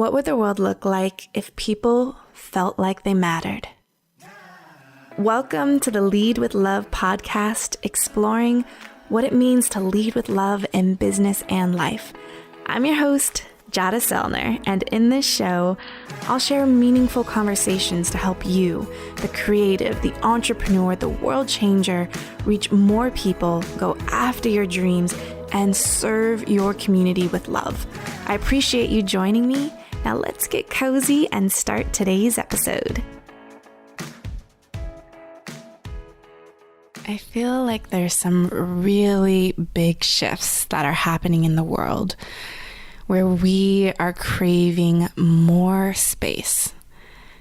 What would the world look like if people felt like they mattered? Welcome to the Lead with Love podcast, exploring what it means to lead with love in business and life. I'm your host, Jada Selner, and in this show, I'll share meaningful conversations to help you, the creative, the entrepreneur, the world changer, reach more people, go after your dreams, and serve your community with love. I appreciate you joining me. Now let's get cozy and start today's episode. I feel like there's some really big shifts that are happening in the world where we are craving more space.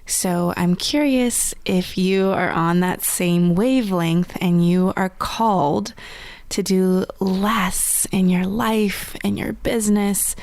So I'm curious if you are on that same wavelength and you are called to do less in your life, in your business.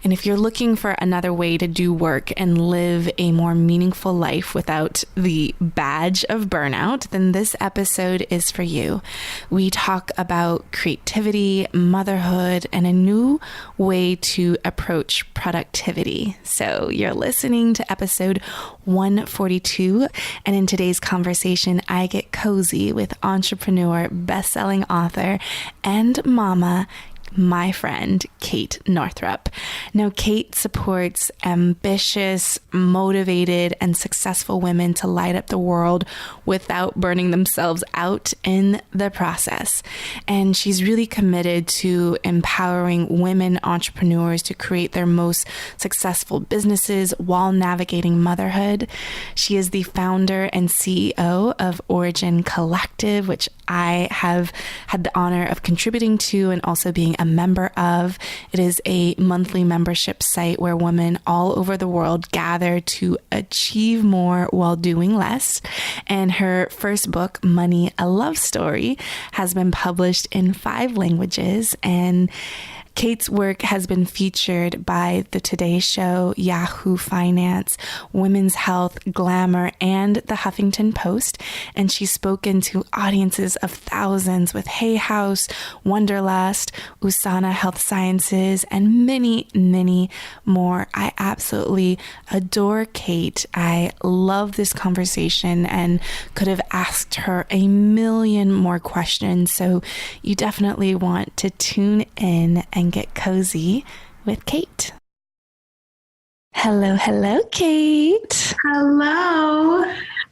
And if you're looking for another way to do work and live a more meaningful life without the badge of burnout, then this episode is for you. We talk about creativity, motherhood, and a new way to approach productivity. So you're listening to episode 142. And in today's conversation, I get cozy with entrepreneur, bestselling author, and momma, my friend, Kate Northrup. Now, Kate supports ambitious, motivated, and successful women to light up the world without burning themselves out in the process. And she's really committed to empowering women entrepreneurs to create their most successful businesses while navigating motherhood. She is the founder and CEO of Origin Collective, which I have had the honor of contributing to and also being a member of. It is a monthly membership site where women all over the world gather to achieve more while doing less. And her first book, Money, a Love Story, has been published in 5 languages. And Kate's work has been featured by The Today Show, Yahoo Finance, Women's Health, Glamour, and The Huffington Post. And she's spoken to audiences of thousands with Hay House, Wonderlust, Usana Health Sciences, and many, many more. I absolutely adore Kate. I love this conversation and could have asked her a million more questions. So you definitely want to tune in and get cozy with Kate. Hello, Kate. Hello.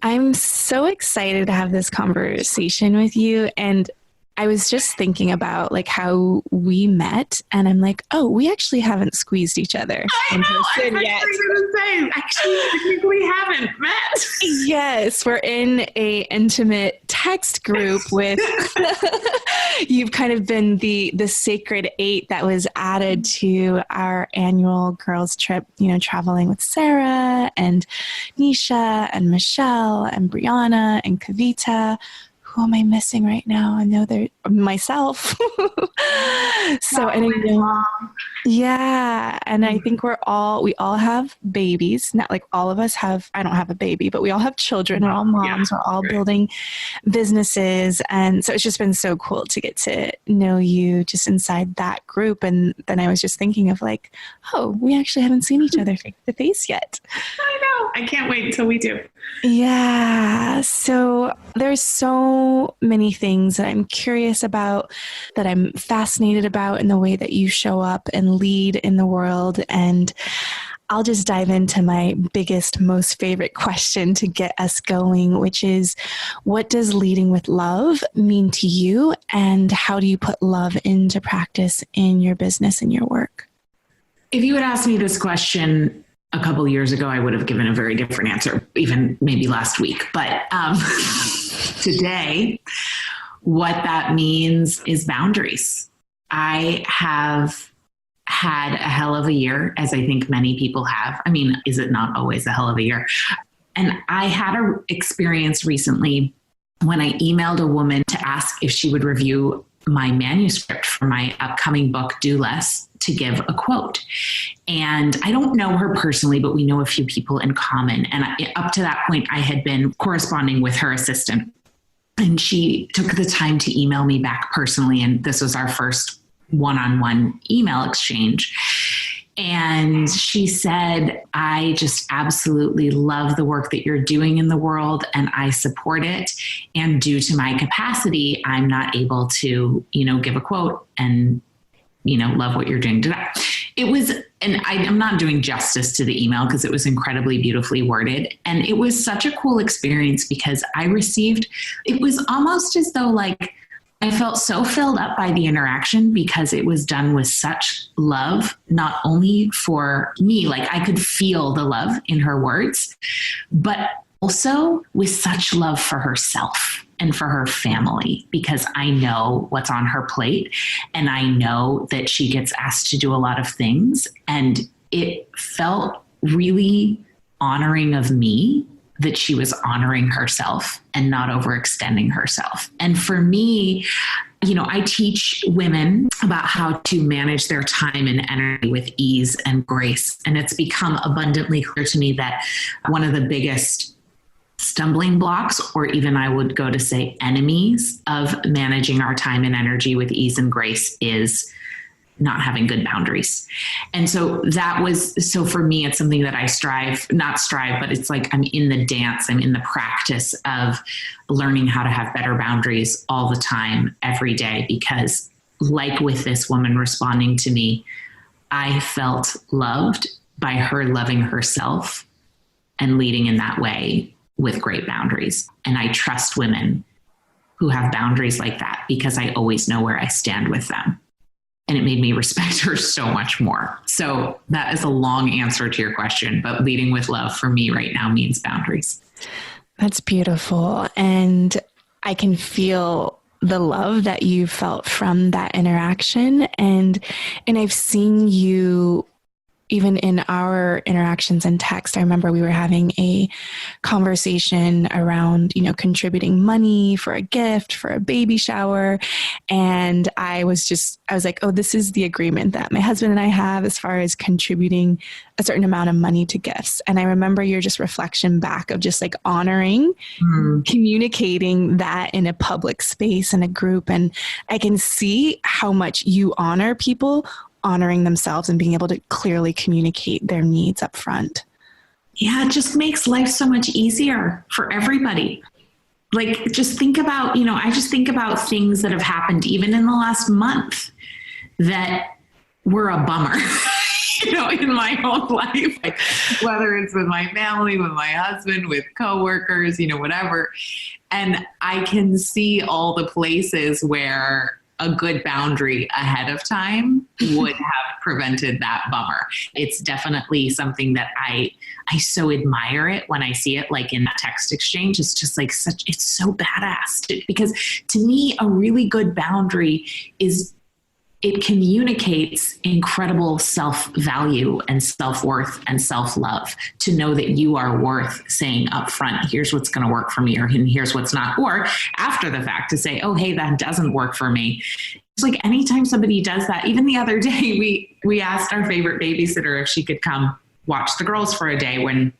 I'm so excited to have this conversation with you. And I was just thinking about like how we met, and I'm like, oh, we actually haven't squeezed each other in person yet. Actually, I think we haven't met. Yes, we're in a intimate text group with. You've kind of been the sacred 8 that was added to our annual girls trip. You know, traveling with Sarah and Nisha and Michelle and Brianna and Kavita. Who am I missing right now? I know they're myself. So, and I know, yeah. And I think we all have babies. Not like all of us have, I don't have a baby, but we all have children. We're all moms. Yeah, we're all building businesses. And so it's just been so cool to get to know you just inside that group. And then I was just thinking of like, oh, we actually haven't seen each other face to face yet. I know. I can't wait until we do. Yeah. So there's so many things that I'm curious about, that I'm fascinated about in the way that you show up and lead in the world. And I'll just dive into my biggest, most favorite question to get us going, which is, what does leading with love mean to you? And how do you put love into practice in your business and your work? If you had asked me this question a couple of years ago, I would have given a very different answer, even maybe last week. But today, what that means is boundaries. I have had a hell of a year, as I think many people have. I mean, is it not always a hell of a year? And I had an experience recently when I emailed a woman to ask if she would review my manuscript for my upcoming book, Do Less, to give a quote. And I don't know her personally, but we know a few people in common. And up to that point, I had been corresponding with her assistant. And she took the time to email me back personally. And this was our first one-on-one email exchange. And she said, I just absolutely love the work that you're doing in the world and I support it. And due to my capacity, I'm not able to, give a quote and, love what you're doing today. It was, and I'm not doing justice to the email because it was incredibly beautifully worded. And it was such a cool experience because it was almost as though like, I felt so filled up by the interaction because it was done with such love, not only for me, like I could feel the love in her words, but also with such love for herself and for her family, because I know what's on her plate and I know that she gets asked to do a lot of things. And it felt really honoring of me that she was honoring herself and not overextending herself. And for me, I teach women about how to manage their time and energy with ease and grace. And it's become abundantly clear to me that one of the biggest stumbling blocks, or even I would go to say enemies of managing our time and energy with ease and grace, is not having good boundaries. And so for me, it's something that I but it's like I'm in the dance, I'm in the practice of learning how to have better boundaries all the time, every day, because like with this woman responding to me, I felt loved by her loving herself and leading in that way with great boundaries. And I trust women who have boundaries like that because I always know where I stand with them. And it made me respect her so much more. So that is a long answer to your question, but leading with love for me right now means boundaries. That's beautiful. And I can feel the love that you felt from that interaction. And I've seen you even in our interactions in text. I remember we were having a conversation around, contributing money for a gift, for a baby shower. And I was like, oh, this is the agreement that my husband and I have as far as contributing a certain amount of money to gifts. And I remember your just reflection back of just like honoring, communicating that in a public space in a group. And I can see how much you honor people honoring themselves and being able to clearly communicate their needs up front. Yeah, it just makes life so much easier for everybody. Like, just think about, I just think about things that have happened even in the last month that were a bummer, in my own life, like, whether it's with my family, with my husband, with coworkers, whatever. And I can see all the places where a good boundary ahead of time would have prevented that bummer. It's definitely something that I so admire it when I see it, like in that text exchange. It's just like it's so badass, because to me, a really good boundary it communicates incredible self-value and self-worth and self-love, to know that you are worth saying up front, here's what's going to work for me, or here's what's not, or after the fact to say, oh, hey, that doesn't work for me. It's like anytime somebody does that. Even the other day, we asked our favorite babysitter if she could come watch the girls for a day when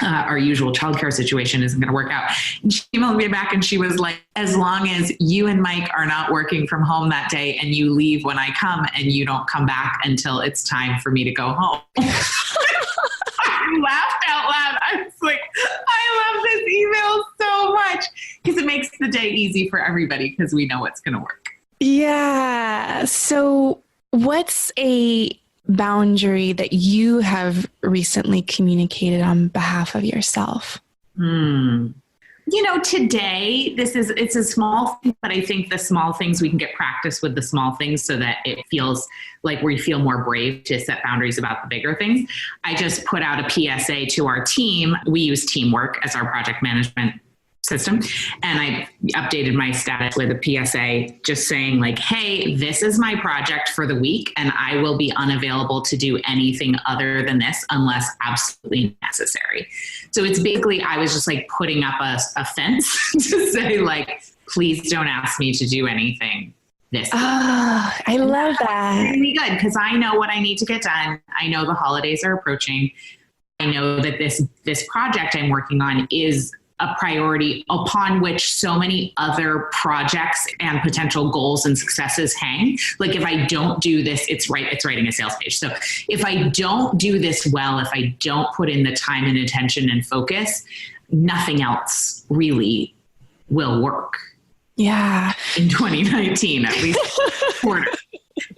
our usual childcare situation isn't going to work out. And she emailed me back and she was like, as long as you and Mike are not working from home that day and you leave when I come and you don't come back until it's time for me to go home. I laughed out loud. I was like, I love this email so much, because it makes the day easy for everybody because we know what's going to work. Yeah. So what's a boundary that you have recently communicated on behalf of yourself? Today, it's a small thing, but I think the small things, we can get practice with the small things so that it feels like we feel more brave to set boundaries about the bigger things. I just put out a PSA to our team. We use Teamwork as our project management system. And I updated my status with a PSA just saying like, hey, this is my project for the week and I will be unavailable to do anything other than this unless absolutely necessary. So it's basically, I was just like putting up a fence to say like, please don't ask me to do anything this week. Oh, I love that. Really good, because I know what I need to get done. I know the holidays are approaching. I know that this project I'm working on is a priority upon which so many other projects and potential goals and successes hang. Like if I don't do this, it's writing a sales page. So if I don't do this well, if I don't put in the time and attention and focus, nothing else really will work. Yeah. In 2019, at least quarter.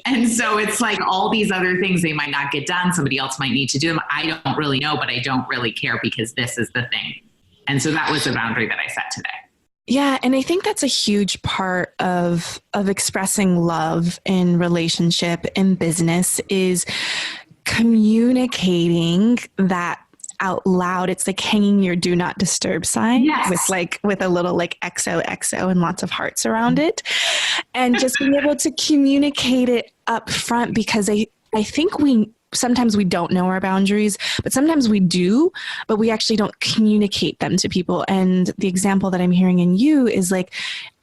And so it's like all these other things, they might not get done. Somebody else might need to do them. I don't really know, but I don't really care because this is the thing. And so that was the boundary that I set today. Yeah. And I think that's a huge part of expressing love in relationship and business is communicating that out loud. It's like hanging your do not disturb sign with a little like XOXO and lots of hearts around it. And just being able to communicate it up front, because I think sometimes we don't know our boundaries, but sometimes we do, but we actually don't communicate them to people. And the example that I'm hearing in you is like,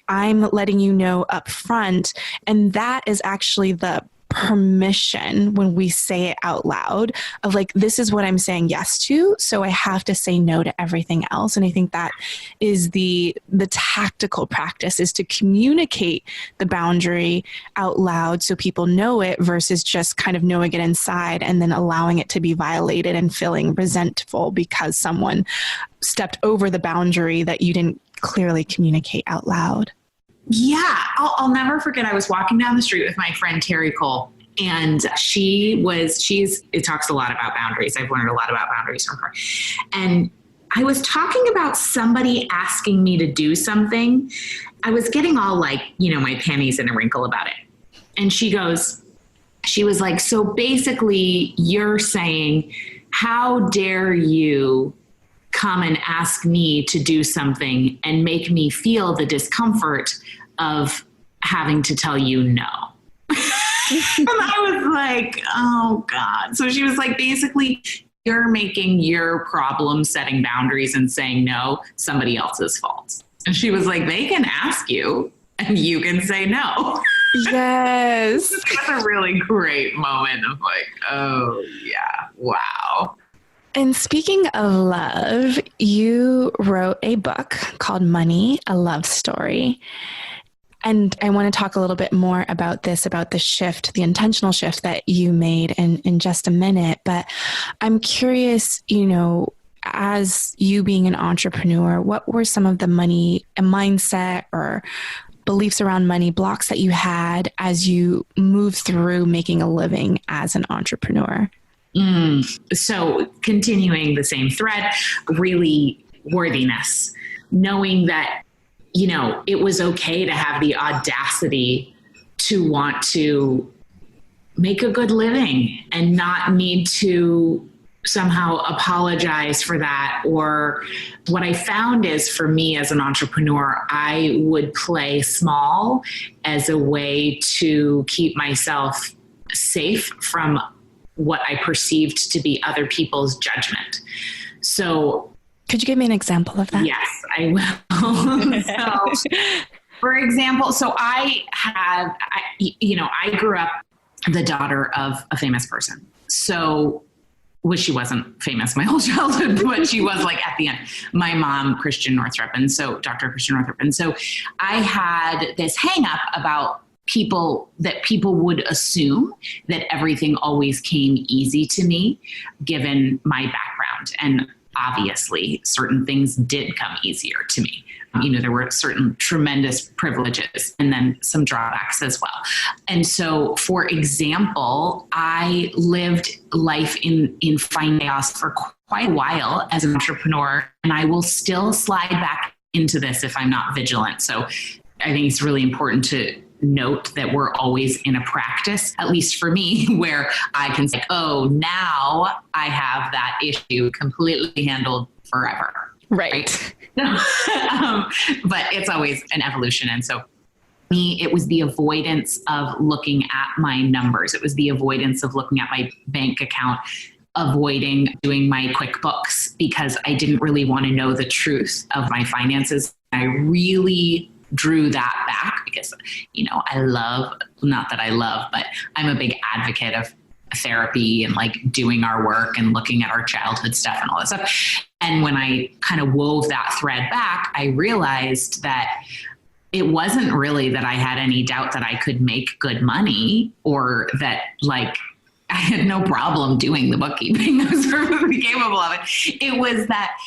I'm letting you know up front. And that is actually the permission when we say it out loud of like, this is what I'm saying yes to. So I have to say no to everything else. And I think that is the tactical practice, is to communicate the boundary out loud so people know it versus just kind of knowing it inside and then allowing it to be violated and feeling resentful because someone stepped over the boundary that you didn't clearly communicate out loud. Yeah, I'll never forget. I was walking down the street with my friend Terry Cole, and it talks a lot about boundaries. I've learned a lot about boundaries from her. And I was talking about somebody asking me to do something. I was getting all like, my panties in a wrinkle about it. And she was like, so basically you're saying, how dare you come and ask me to do something and make me feel the discomfort of having to tell you no. And I was like, oh God. So she was like, basically, you're making your problem setting boundaries and saying no somebody else's fault. And she was like, they can ask you and you can say no. Yes. It was a really great moment of like, oh yeah, wow. And speaking of love, you wrote a book called Money, A Love Story. And I want to talk a little bit more about this, about the shift, the intentional shift that you made in just a minute. But I'm curious, as you being an entrepreneur, what were some of the money mindset or beliefs around money blocks that you had as you moved through making a living as an entrepreneur? So continuing the same thread, really worthiness, knowing that, it was okay to have the audacity to want to make a good living and not need to somehow apologize for that. Or what I found is, for me as an entrepreneur, I would play small as a way to keep myself safe from what I perceived to be other people's judgment. So could you give me an example of that? Yes, I will. So, for example, I grew up the daughter of a famous person. So, which she wasn't famous my whole childhood, but she was like at the end. My mom, Dr. Christian Northrup. And so I had this hang up about people would assume that everything always came easy to me, given my background. And obviously, certain things did come easier to me. There were certain tremendous privileges and then some drawbacks as well. And so, for example, I lived life in fine chaos for quite a while as an entrepreneur, and I will still slide back into this if I'm not vigilant. So I think it's really important to note that we're always in a practice, at least for me, where I can say, oh, now I have that issue completely handled forever. Right. But it's always an evolution. And so me, it was the avoidance of looking at my numbers. It was the avoidance of looking at my bank account, avoiding doing my QuickBooks, because I didn't really want to know the truth of my finances. I really drew that back because, but I'm a big advocate of therapy and like doing our work and looking at our childhood stuff and all that stuff. And when I kind of wove that thread back, I realized that it wasn't really that I had any doubt that I could make good money, or that like I had no problem doing the bookkeeping. I was perfectly capable of it. It was that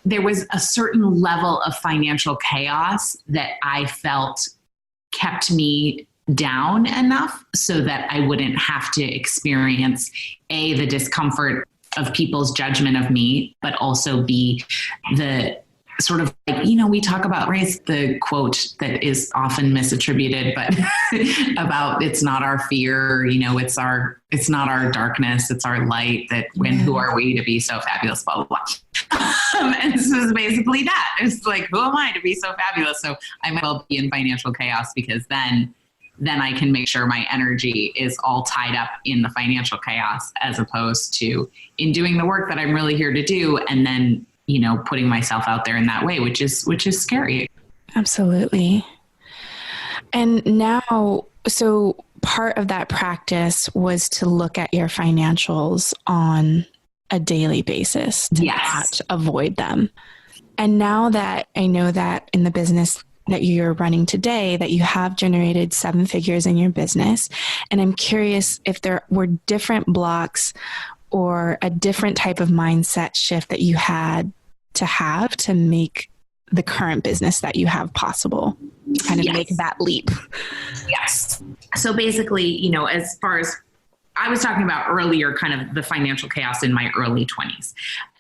there was a certain level of financial chaos that I felt kept me down enough so that I wouldn't have to experience the discomfort of people's judgment of me, but also B, the sort of like, we talk about race, the quote that is often misattributed, but about it's not our fear, it's not our darkness, it's our light, that when, who are we to be so fabulous, blah, blah, blah. And this is basically that. It's like, who am I to be so fabulous? So I might well be in financial chaos, because then I can make sure my energy is all tied up in the financial chaos, as opposed to in doing the work that I'm really here to do. And then, putting myself out there in that way, which is scary. Absolutely. And now, so part of that practice was to look at your financials on a daily basis to not avoid them. And now that I know that in the business that you're running today, that you have generated 7 figures in your business, and I'm curious if there were different blocks or a different type of mindset shift that you had to make the current business that you have possible, kind of make that leap. Yes. So basically, as far as I was talking about earlier, kind of the financial chaos in my early 20s.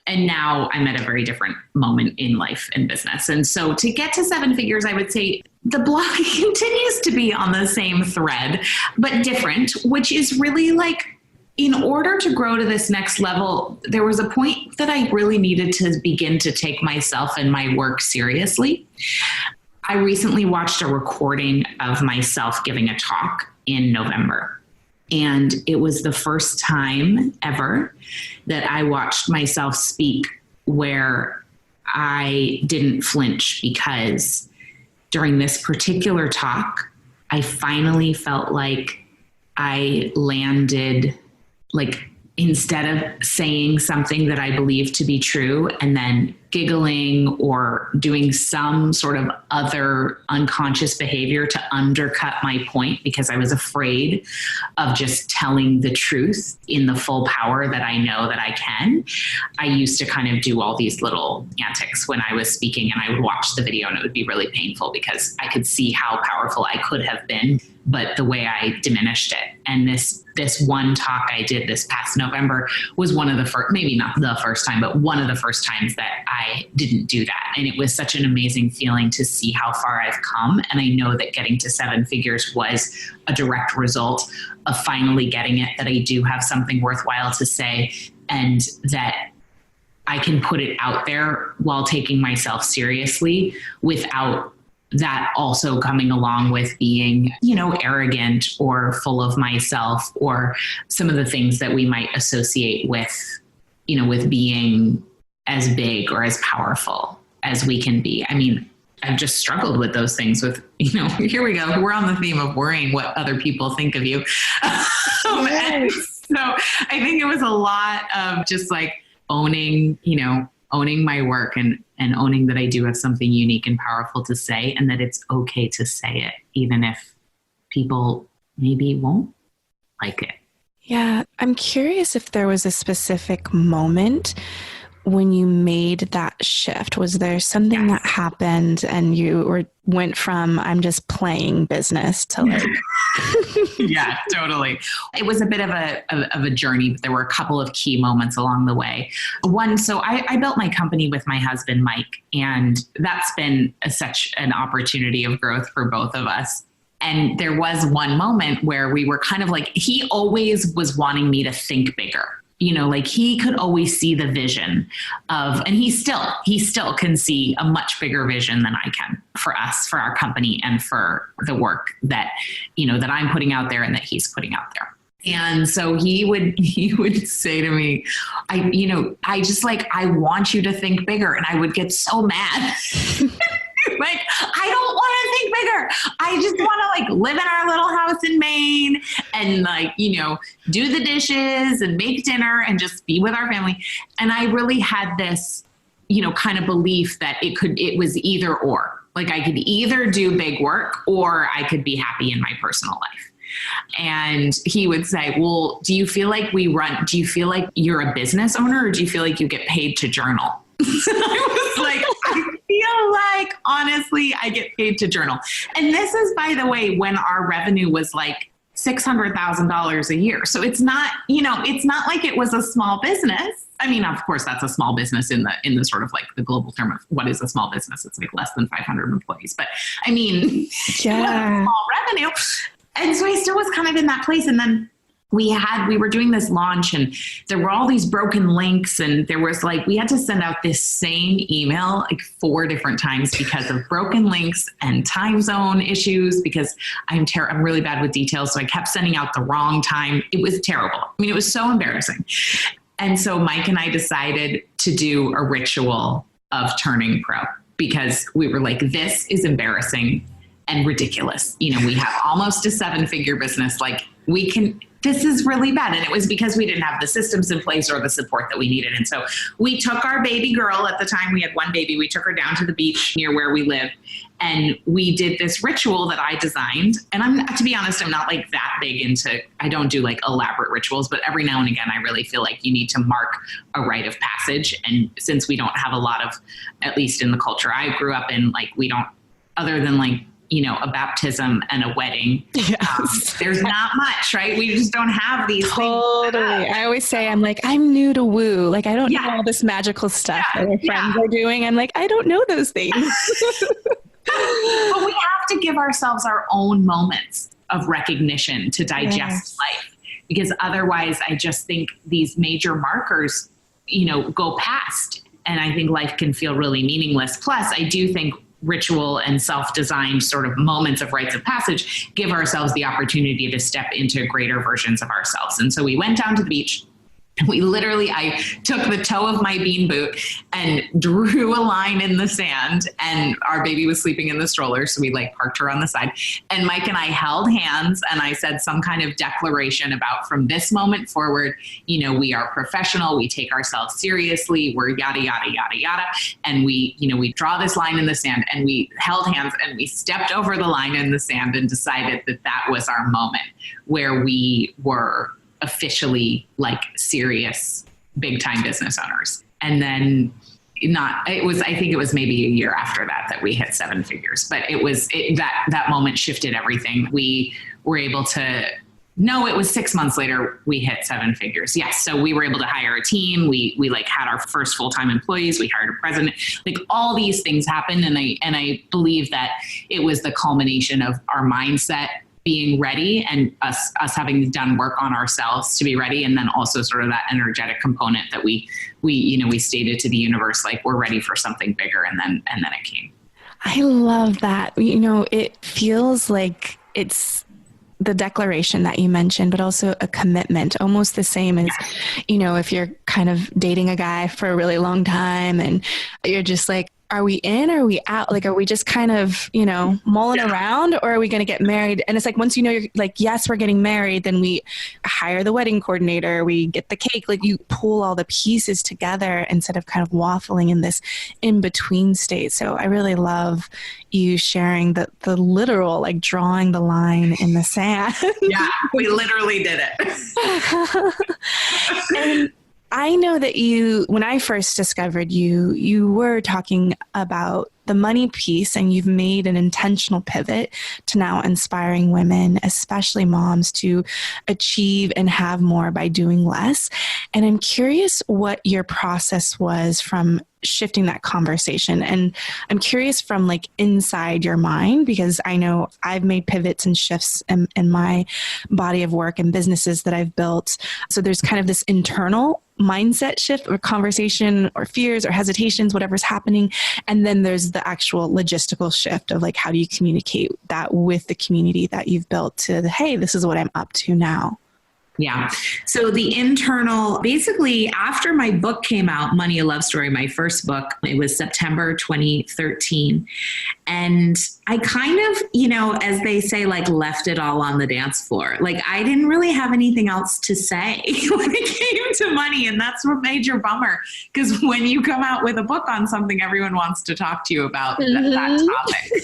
And now I'm at a very different moment in life and business. And so to get to 7 figures, I would say the block continues to be on the same thread, but different, which is really like, in order to grow to this next level, there was a point that I really needed to begin to take myself and my work seriously. I recently watched a recording of myself giving a talk in November. And it was the first time ever that I watched myself speak where I didn't flinch, because during this particular talk, I finally felt like I landed, like, instead of saying something that I believed to be true and then giggling or doing some sort of other unconscious behavior to undercut my point, because I was afraid of just telling the truth in the full power that I know that I can. I used to kind of do all these little antics when I was speaking, and I would watch the video and it would be really painful because I could see how powerful I could have been, but the way I diminished it. And this one talk I did this past November was one of the first, maybe not the first time, but one of the first times that I didn't do that. And it was such an amazing feeling to see how far I've come. And I know that getting to 7 figures was a direct result of finally getting it, that I do have something worthwhile to say, and that I can put it out there while taking myself seriously, without that also coming along with being, arrogant or full of myself, or some of the things that we might associate with, with being as big or as powerful as we can be. I mean, I've just struggled with those things with, here we go. We're on the theme of worrying what other people think of you. And so I think it was a lot of just like owning my work and owning that I do have something unique and powerful to say, and that it's okay to say it, even if people maybe won't like it. Yeah. I'm curious if there was a specific moment when you made that shift. Was there something that happened and you went from, I'm just playing business, to like... Yeah, totally. It was a bit of a journey, but there were a couple of key moments along the way. One, so I built my company with my husband, Mike, and that's been such an opportunity of growth for both of us. And there was one moment where we were kind of like, he always was wanting me to think bigger. Like he could always see the vision of, and he still can see a much bigger vision than I can for us, for our company, and for the work that, that I'm putting out there and that he's putting out there. And so he would say to me, I want you to think bigger. And I would get so mad. Like, I don't want to think bigger. I just want to like live in our little house in Maine and like, you know, do the dishes and make dinner and just be with our family. And I really had this, you know, kind of belief that it was either or. Like I could either do big work or I could be happy in my personal life. And he would say, well, do you feel like you're a business owner or do you feel like you get paid to journal? I was like, I feel like, honestly, I get paid to journal. And this is, by the way, when our revenue was like $600,000 a year. So it's not, you know, it's not like it was a small business. I mean, of course, that's a small business in the sort of like the global term of what is a small business. It's like less than 500 employees. But I mean, yeah, it was small revenue. And so I still was kind of in that place. And then we were doing this launch and there were all these broken links and there was like, we had to send out this same email like 4 different times because of broken links and time zone issues because I'm really bad with details. So I kept sending out the wrong time. It was terrible. I mean, it was so embarrassing. And so Mike and I decided to do a ritual of turning pro because we were like, this is embarrassing and ridiculous. You know, we have almost a 7-figure business. Like this is really bad. And it was because we didn't have the systems in place or the support that we needed. And so we took our baby girl, at the time we had one baby, we took her down to the beach near where we live. And we did this ritual that I designed. And to be honest, I'm not like that big into, I don't do like elaborate rituals, but every now and again, I really feel like you need to mark a rite of passage. And since we don't have a lot of, at least in the culture I grew up in, like we don't, other than like, you know, a baptism and a wedding. Yes. There's not much, right? We just don't have these totally things. I always say, I'm like, I'm new to woo. Like, I don't know all this magical stuff that my friends are doing. I'm like, I don't know those things. But we have to give ourselves our own moments of recognition to digest life, because otherwise I just think these major markers, you know, go past, and I think life can feel really meaningless. Plus, I do think ritual and self-designed sort of moments of rites of passage give ourselves the opportunity to step into greater versions of ourselves. And so we went down to the beach. I took the toe of my bean boot and drew a line in the sand, and our baby was sleeping in the stroller. So we like parked her on the side, and Mike and I held hands, and I said some kind of declaration about, from this moment forward, you know, we are professional. We take ourselves seriously. We're yada, yada, yada, yada. And we draw this line in the sand, and we held hands and we stepped over the line in the sand and decided that that was our moment where we were officially like serious big time business owners. And then I think it was maybe a year after that we hit 7 figures, but that moment shifted everything. We were able to, no, it was 6 months later we hit 7 figures. Yes. So we were able to hire a team. We like had our first full-time employees. We hired a president, like all these things happened. And I believe that it was the culmination of our mindset being ready and us having done work on ourselves to be ready. And then also sort of that energetic component that we stated to the universe, like we're ready for something bigger. And then it came. I love that. You know, it feels like it's the declaration that you mentioned, but also a commitment, almost the same as, you know, if you're kind of dating a guy for a really long time and you're just like, are we in or are we out? Like, are we just kind of, you know, mulling around, or are we going to get married? And it's like, once you know, you're like, yes, we're getting married, then we hire the wedding coordinator, we get the cake, like you pull all the pieces together instead of kind of waffling in this in-between state. So I really love you sharing the literal, like drawing the line in the sand. Yeah, we literally did it. And I know that when I first discovered you were talking about the money piece, and you've made an intentional pivot to now inspiring women, especially moms, to achieve and have more by doing less. And I'm curious what your process was from shifting that conversation. And I'm curious from like inside your mind, because I know I've made pivots and shifts in my body of work and businesses that I've built. So there's kind of this internal mindset shift or conversation or fears or hesitations, whatever's happening. And then there's the actual logistical shift of like, how do you communicate that with the community that you've built to, hey, this is what I'm up to now. Yeah. So the internal, basically after my book came out, Money, a Love Story, my first book, it was September 2013. And I kind of, as they say, like left it all on the dance floor. Like I didn't really have anything else to say when it came to money. And that's what made your bummer. Because when you come out with a book on something, everyone wants to talk to you about that topic.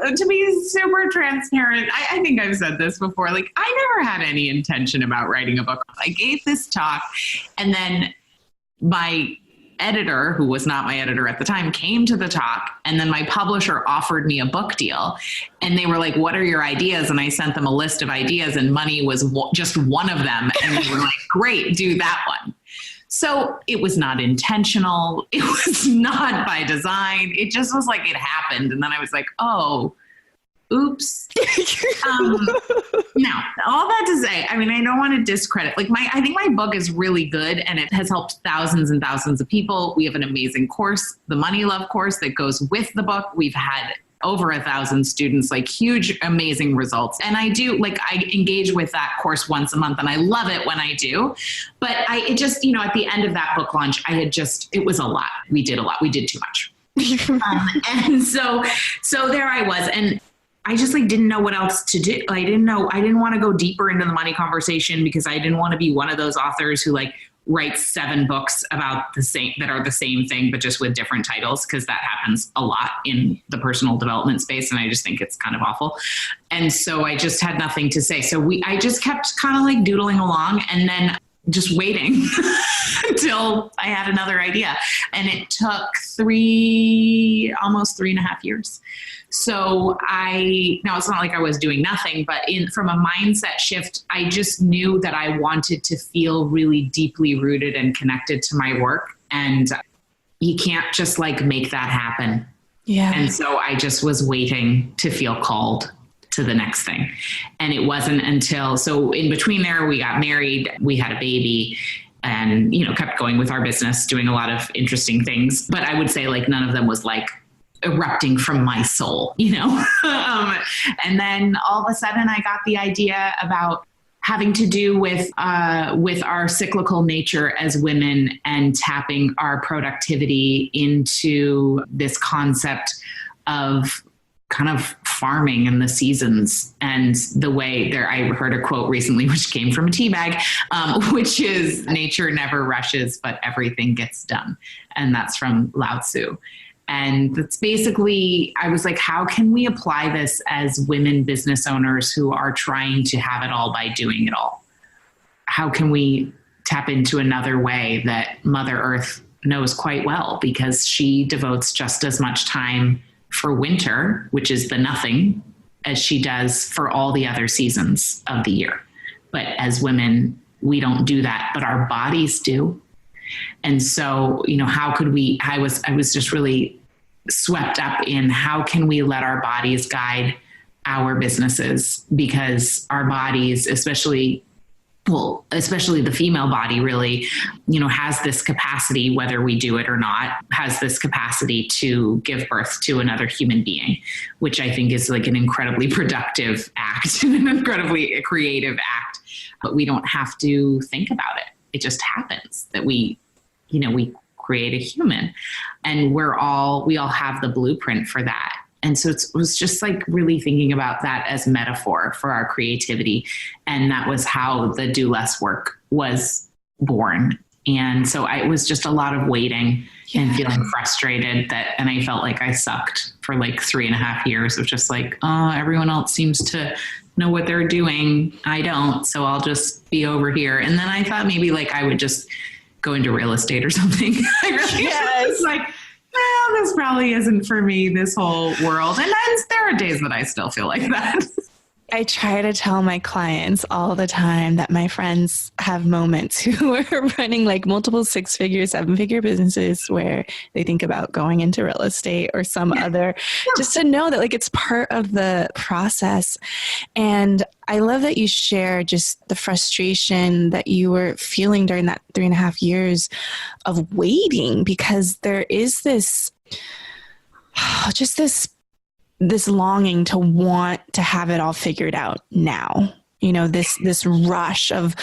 And to be super transparent, I think I've said this before, like I never had any intention about writing a book. I gave this talk, and then my editor, who was not my editor at the time, came to the talk, and then my publisher offered me a book deal, and they were like, what are your ideas? And I sent them a list of ideas, and money was just one of them, and they were like, great, do that one. So it was not intentional. It was not by design. It just was like it happened. And then I was like, oh, oops. Now, all that to say, I don't want to discredit. I think my book is really good, and it has helped thousands and thousands of people. We have an amazing course, the Money Love course that goes with the book. We've had over 1,000 students, like huge, amazing results. And I engage with that course once a month, and I love it when I do. But it just, at the end of that book launch, it was a lot. We did a lot. We did too much. And so there I was. And I just didn't know what else to do. I didn't want to go deeper into the money conversation, because I didn't want to be one of those authors who writes 7 books about the same thing, but just with different titles, because that happens a lot in the personal development space. And I just think it's kind of awful. And so I just had nothing to say. So I just kept kind of doodling along, and then just waiting until I had another idea. And it took almost 3.5 years. So now it's not like I was doing nothing, but from a mindset shift, I just knew that I wanted to feel really deeply rooted and connected to my work. And you can't just make that happen. Yeah. And so I just was waiting to feel called to the next thing. And it wasn't so in between there, we got married, we had a baby, and, kept going with our business, doing a lot of interesting things. But I would say none of them was erupting from my soul, and then all of a sudden I got the idea about having to do with our cyclical nature as women, and tapping our productivity into this concept of kind of farming in the seasons. And the way I heard a quote recently, which came from a tea bag, which is, nature never rushes, but everything gets done. And that's from Lao Tzu. And that's basically, I was like, how can we apply this as women business owners who are trying to have it all by doing it all? How can we tap into another way that Mother Earth knows quite well, because she devotes just as much time for winter, which is the nothing, as she does for all the other seasons of the year. But as women, we don't do that, but our bodies do. And so, how could I was just really swept up in how can we let our bodies guide our businesses, because our bodies, especially the female body, really, has this capacity, whether we do it or not, has this capacity to give birth to another human being, which I think is an incredibly productive act, an incredibly creative act, but we don't have to think about it. It just happens that we create a human, and we all have the blueprint for that. And so it was just really thinking about that as metaphor for our creativity. And that was how the Do Less work was born. And so it was just a lot of waiting and feeling frustrated and I felt like I sucked for 3.5 years of just everyone else seems to know what they're doing. I don't, so I'll just be over here. And then I thought maybe I would just go into real estate or something. I really was well, this probably isn't for me, this whole world. And there are days that I still feel like that. I try to tell my clients all the time that my friends have moments who are running multiple 6-figure, 7-figure businesses where they think about going into real estate or some other, just to know that it's part of the process. And I love that you share just the frustration that you were feeling during that 3.5 years of waiting, because there is this, just this this longing to want to have it all figured out now. This rush of,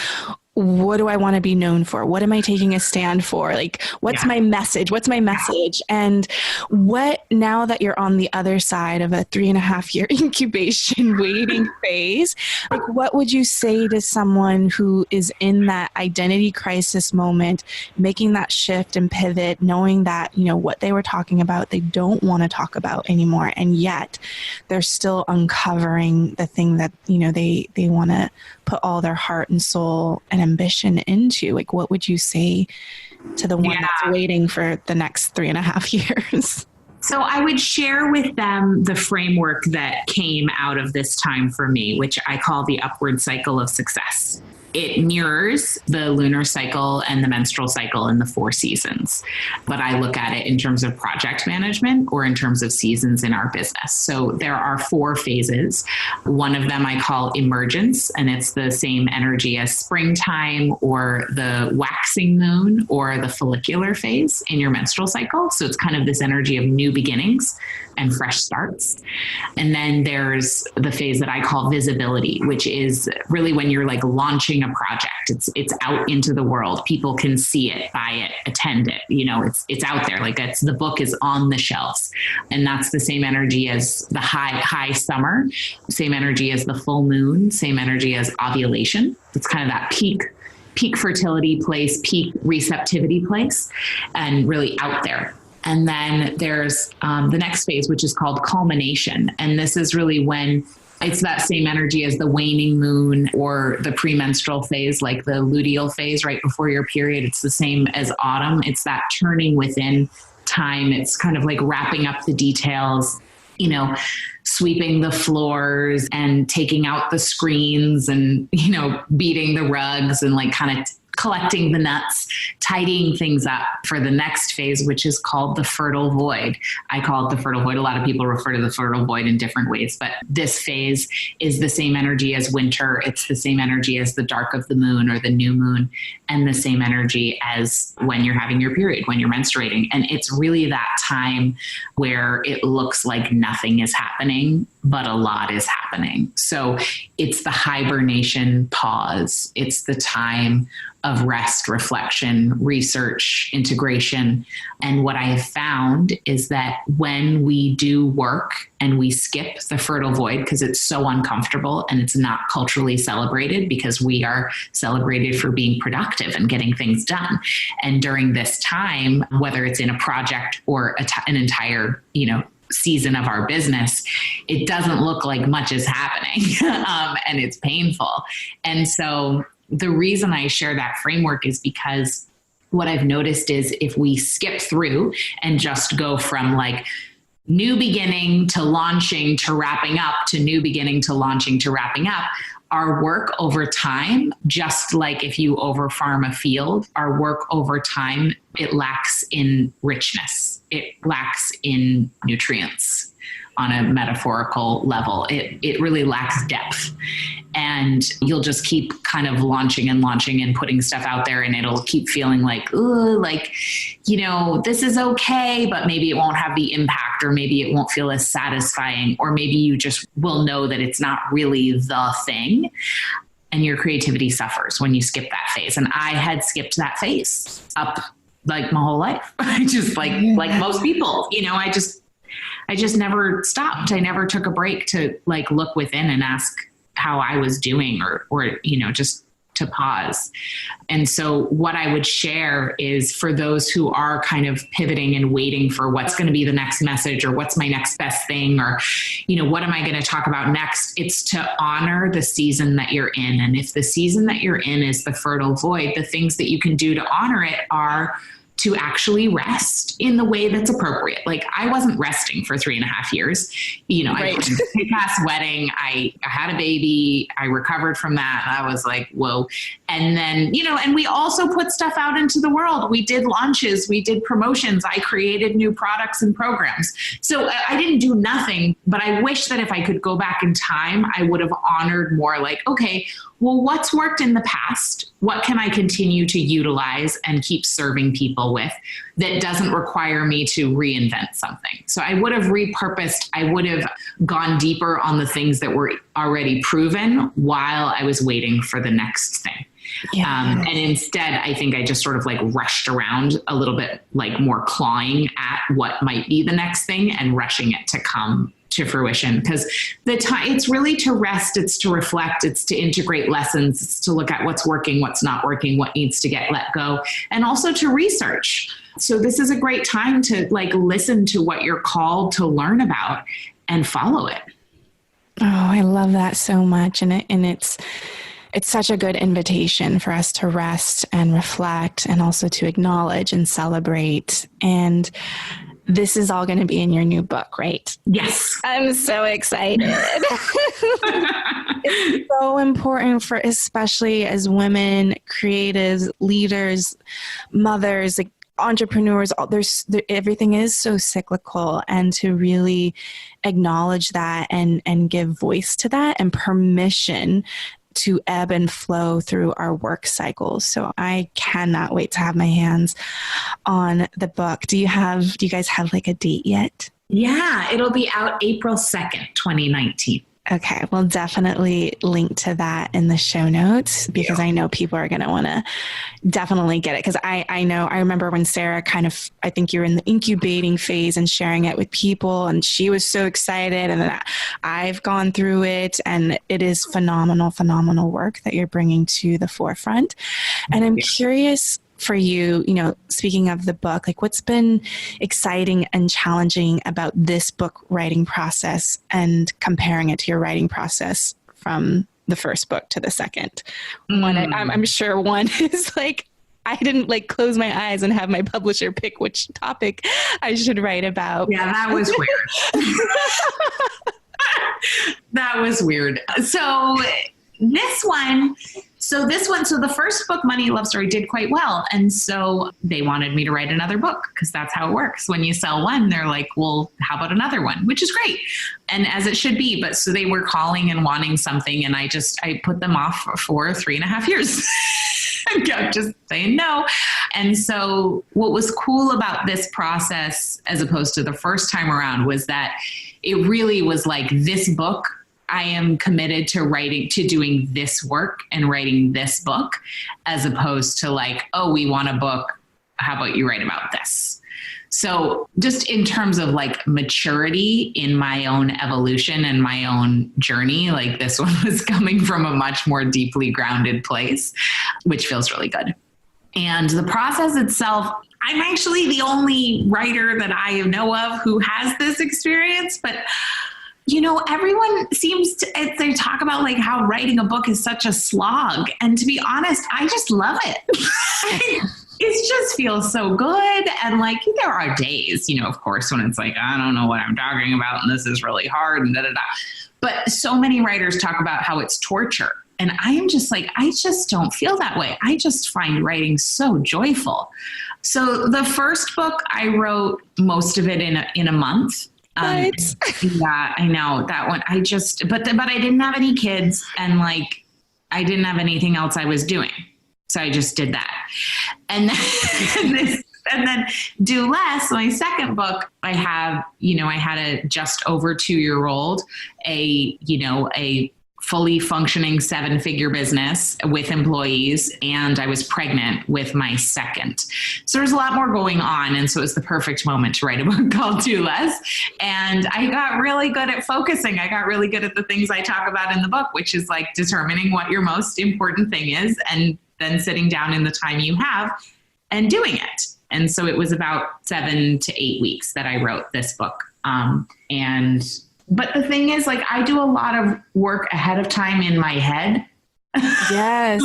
what do I want to be known for? What am I taking a stand for? Like, what's my message? What's my message? And what, now that you're on the other side of a 3.5-year incubation waiting phase, like, what would you say to someone who is in that identity crisis moment, making that shift and pivot, knowing that, what they were talking about, they don't want to talk about anymore. And yet they're still uncovering the thing that, they want to put all their heart and soul and ambition into? Like, what would you say to the one that's waiting for the next 3.5 years? So I would share with them the framework that came out of this time for me, which I call the upward cycle of success. It mirrors the lunar cycle and the menstrual cycle in the 4 seasons. But I look at it in terms of project management or in terms of seasons in our business. So there are 4 phases. One of them I call emergence, and it's the same energy as springtime or the waxing moon or the follicular phase in your menstrual cycle. So it's kind of this energy of new beginnings and fresh starts. And then there's the phase that I call visibility, which is really when you're like launching a project. It's out into the world. People can see it, buy it, attend it. It's out there. Like, the book is on the shelves. And that's the same energy as the high summer, same energy as the full moon, same energy as ovulation. It's kind of that peak fertility place, peak receptivity place, and really out there. And then there's the next phase, which is called culmination. And this is really when it's that same energy as the waning moon or the premenstrual phase, like the luteal phase right before your period. It's the same as autumn. It's that turning within time. It's kind of like wrapping up the details, sweeping the floors and taking out the screens and, beating the rugs and like kind of collecting the nuts, tidying things up for the next phase, which is called the fertile void. I call it the fertile void. A lot of people refer to the fertile void in different ways, but this phase is the same energy as winter. It's the same energy as the dark of the moon or the new moon, and the same energy as when you're having your period, when you're menstruating. And it's really that time where it looks like nothing is happening, but a lot is happening. So it's the hibernation pause. It's the time of rest, reflection, research, integration. And what I have found is that when we do work and we skip the fertile void, because it's so uncomfortable and it's not culturally celebrated, because we are celebrated for being productive and getting things done. And during this time, whether it's in a project or an entire, season of our business, it doesn't look like much is happening and it's painful. And so the reason I share that framework is because what I've noticed is if we skip through and just go from like new beginning to launching to wrapping up to new beginning to launching to wrapping up, our work over time, just like if you over-farm a field, our work over time, it lacks in richness. It lacks in nutrients on a metaphorical level. It really lacks depth. And you'll just keep kind of launching and putting stuff out there, and it'll keep feeling like, ooh, like, this is okay, but maybe it won't have the impact, or maybe it won't feel as satisfying, or maybe you just will know that it's not really the thing. And your creativity suffers when you skip that phase. And I had skipped that phase up like my whole life. I just like most people, I just never stopped. I never took a break to like look within and ask how I was doing or just to pause. And so what I would share is for those who are kind of pivoting and waiting for what's going to be the next message or what's my next best thing or, what am I going to talk about next? It's to honor the season that you're in. And if the season that you're in is the fertile void, the things that you can do to honor it are to actually rest in the way that's appropriate. Like I wasn't resting for 3.5 years. Right. I had a past wedding. I had a baby. I recovered from that. And I was like, whoa. And then, and we also put stuff out into the world. We did launches. We did promotions. I created new products and programs. So I didn't do nothing, but I wish that if I could go back in time, I would have honored more like, okay, well, what's worked in the past? What can I continue to utilize and keep serving people with that doesn't require me to reinvent something? So I would have repurposed, I would have gone deeper on the things that were already proven while I was waiting for the next thing. Yeah. And instead, I think I just sort of like rushed around a little bit, like more clawing at what might be the next thing and rushing it to come to fruition. Because the time, it's really to rest, it's to reflect, it's to integrate lessons, it's to look at what's working, what's not working, what needs to get let go, and also to research. So this is a great time to like listen to what you're called to learn about and follow it. Oh, I love that so much. And it's such a good invitation for us to rest and reflect and also to acknowledge and celebrate. And this is all going to be in your new book, right? Yes. I'm so excited. It's so important for, especially as women, creatives, leaders, mothers, like entrepreneurs, everything is so cyclical, and to really acknowledge that and give voice to that and permission to ebb and flow through our work cycles. So I cannot wait to have my hands on the book. Do you guys have like a date yet? Yeah, it'll be out April 2nd, 2019. Okay, we'll definitely link to that in the show notes, because I know people are going to want to definitely get it. Because I remember when Sarah I think you were in the incubating phase and sharing it with people, and she was so excited. And then I've gone through it, and it is phenomenal work that you're bringing to the forefront. And I'm curious for you, speaking of the book, like what's been exciting and challenging about this book writing process and comparing it to your writing process from the first book to the second? I'm sure one is like, I didn't like close my eyes and have my publisher pick which topic I should write about. Yeah, that was weird. That was weird. So the first book, Money Love Story, did quite well. And so they wanted me to write another book, because that's how it works. When you sell one, they're like, well, how about another one? Which is great. And as it should be. But so they were calling and wanting something. And I put them off for 3.5 years. I kept just saying no. And so what was cool about this process, as opposed to the first time around, was that it really was like, this book, I am committed to doing this work and writing this book, as opposed to like, oh, we want a book, how about you write about this? So just in terms of like maturity in my own evolution and my own journey, like this one was coming from a much more deeply grounded place, which feels really good. And the process itself, I'm actually the only writer that I know of who has this experience, but everyone seems to, they talk about like how writing a book is such a slog. And to be honest, I just love it. It just feels so good. And like, there are days, of course, when it's like, I don't know what I'm talking about, and this is really hard, and But so many writers talk about how it's torture. And I am just like, I just don't feel that way. I just find writing so joyful. So the first book, I wrote most of it in a month. Yeah, I know that one. But I didn't have any kids, and like, I didn't have anything else I was doing. So I just did that. And then Do Less, my second book, I had a just over 2-year-old, a fully functioning 7-figure business with employees, and I was pregnant with my second. So there's a lot more going on. And so it was the perfect moment to write a book called Do Less. And I got really good at focusing. I got really good at the things I talk about in the book, which is like determining what your most important thing is, and then sitting down in the time you have and doing it. And so it was about 7 to 8 weeks that I wrote this book. But the thing is, like, I do a lot of work ahead of time in my head. Yes.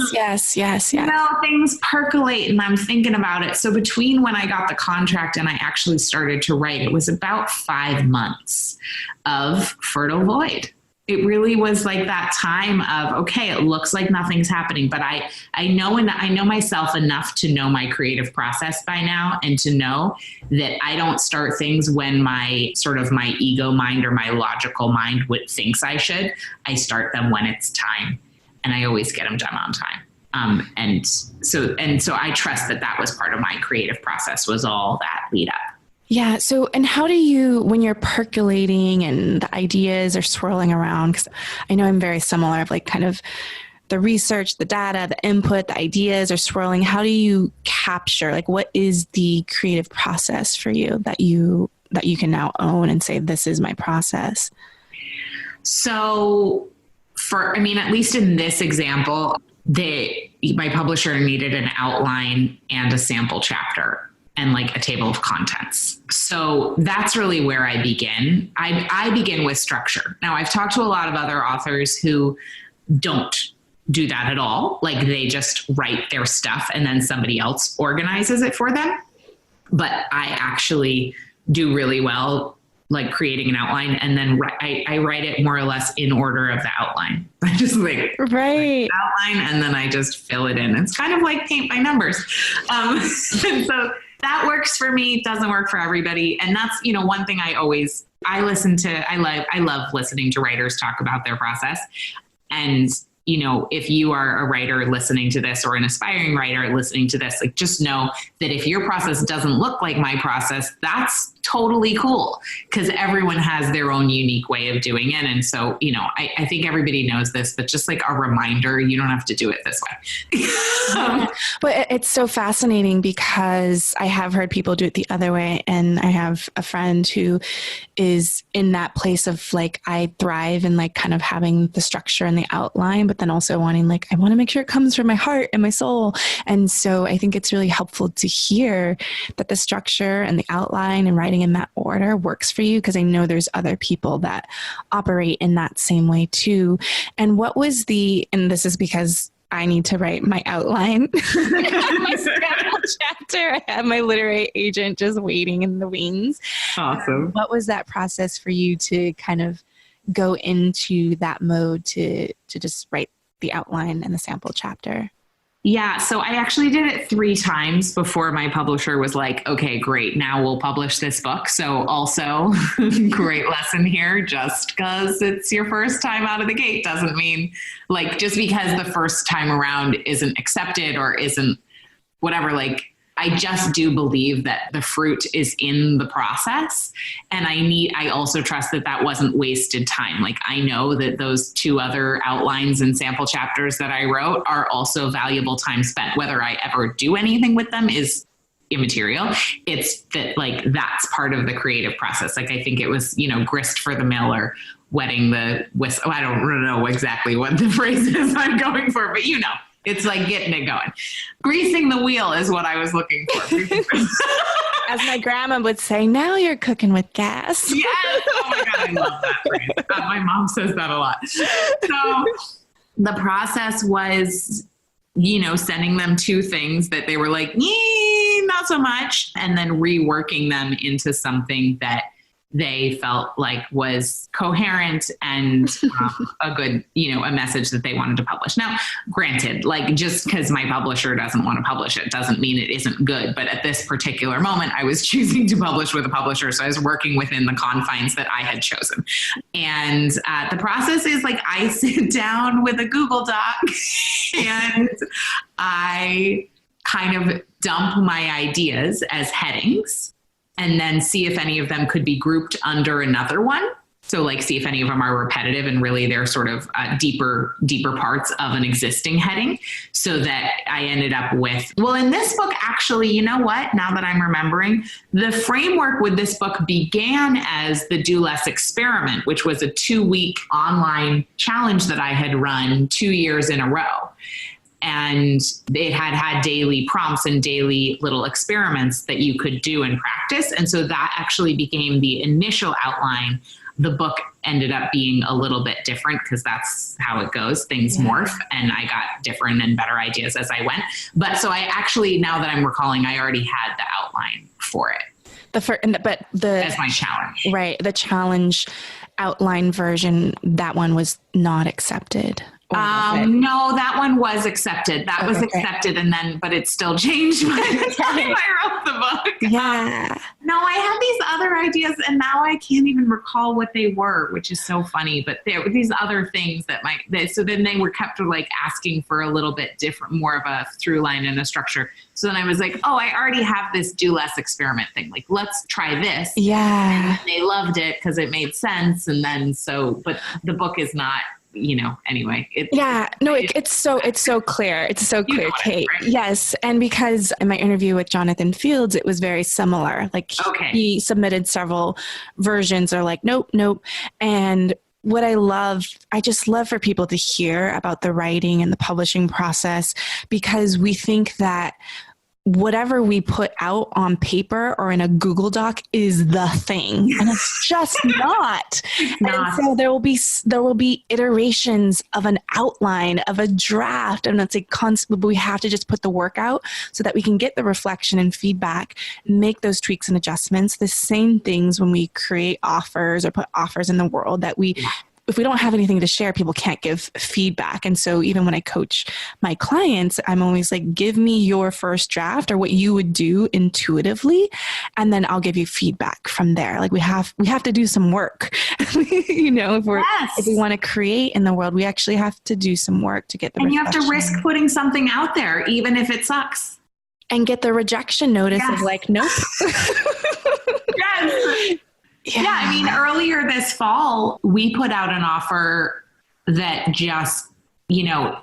Things percolate and I'm thinking about it. So between when I got the contract and I actually started to write, it was about 5 months of fertile void. It really was like that time of, okay, it looks like nothing's happening, but I know myself enough to know my creative process by now, and to know that I don't start things when my ego mind or my logical mind thinks I should. I start them when it's time. and I always get them done on time. And so I trust that was part of my creative process, was all that lead up. Yeah. So, and how do you, when you're percolating and the ideas are swirling around, because I know I'm very similar of like kind of the research, the data, the input, the ideas are swirling. How do you capture, like, what is the creative process for you that you can now own and say, this is my process? So at least in this example, my publisher needed an outline and a sample chapter and like a table of contents. So that's really where I begin. I begin with structure. Now, I've talked to a lot of other authors who don't do that at all. Like, they just write their stuff and then somebody else organizes it for them. But I actually do really well, like creating an outline, and then I write it more or less in order of the outline. I just like right outline, and then I just fill it in. It's kind of like paint by numbers. And so that works for me. It doesn't work for everybody. And that's, one thing I love listening to writers talk about their process. And if you are a writer listening to this, or an aspiring writer listening to this, like, just know that if your process doesn't look like my process, that's totally cool, because everyone has their own unique way of doing it. And so, I think everybody knows this, but just like a reminder, you don't have to do it this way. But it's so fascinating, because I have heard people do it the other way. And I have a friend who is in that place of like, I thrive in like kind of having the structure and the outline, but then also wanting, like, I want to make sure it comes from my heart and my soul. And so I think it's really helpful to hear that the structure and the outline and writing in that order works for you, because I know there's other people that operate in that same way too. And and this is because I need to write my outline. My sample chapter. I have my literary agent just waiting in the wings. Awesome. What was that process for you to kind of go into that mode to just write the outline and the sample chapter? Yeah. So I actually did it 3 times before my publisher was like, okay, great. Now we'll publish this book. So also great lesson here, just because it's your first time out of the gate doesn't mean, like, just because the first time around isn't accepted or isn't whatever, like, I just do believe that the fruit is in the process. And I also trust that wasn't wasted time. Like, I know that those 2 other outlines and sample chapters that I wrote are also valuable time spent. Whether I ever do anything with them is immaterial. It's that, like, that's part of the creative process. Like, I think it was, grist for the mill or wetting the whistle. I don't know exactly what the phrase is I'm going for, but it's like getting it going. Greasing the wheel is what I was looking for. As my grandma would say, now you're cooking with gas. Yes. Oh my God, I love that phrase. My mom says that a lot. So the process was, sending them 2 things that they were like, not so much, and then reworking them into something that they felt like was coherent and a good, a message that they wanted to publish. Now, granted, like, just because my publisher doesn't want to publish it doesn't mean it isn't good. But at this particular moment, I was choosing to publish with a publisher. So I was working within the confines that I had chosen. And the process is like, I sit down with a Google Doc and I kind of dump my ideas as headings, and then see if any of them could be grouped under another one. So, like, see if any of them are repetitive and really they're sort of deeper parts of an existing heading, so that I ended up with, well, in this book, actually, you know what? Now that I'm remembering, the framework with this book began as the Do Less experiment, which was a 2-week online challenge that I had run 2 years in a row. And it had daily prompts and daily little experiments that you could do and practice. And so that actually became the initial outline. The book ended up being a little bit different, because that's how it goes. Things morph, and I got different and better ideas as I went. But so I actually, now that I'm recalling, I already had the outline for it. As my challenge. Right. The challenge outline version, that one was not accepted. Or was it? No, that one was accepted. That was Okay. accepted, and then, but it still changed by the time I wrote the book. Yeah. No, I had these other ideas, and now I can't even recall what they were, which is so funny. But there were these other things so then they were kept like asking for a little bit different, more of a through line and a structure. So then I was like, oh, I already have this do less experiment thing. Like, let's try this. Yeah. And they loved it because it made sense. And then but the book is not, anyway. It's so clear. It's so clear, Kate. Right? Yes. And because in my interview with Jonathan Fields, it was very similar. Like he submitted several versions or like, nope. And what I just love for people to hear about the writing and the publishing process, because we think that whatever we put out on paper or in a Google Doc is the thing, and it's just not. And so there will be iterations of an outline of a draft, and it's a concept, but we have to just put the work out so that we can get the reflection and feedback, make those tweaks and adjustments. The same things when we create offers or put offers in the world that if we don't have anything to share, people can't give feedback. And so even when I coach my clients, I'm always like, give me your first draft or what you would do intuitively, and then I'll give you feedback from there. Like we have to do some work. If we want to create in the world, we actually have to do some work to get the reflection. You have to risk putting something out there, even if it sucks. And get the rejection notice of like, nope. Yes. Yeah. I mean, earlier this fall, we put out an offer that just,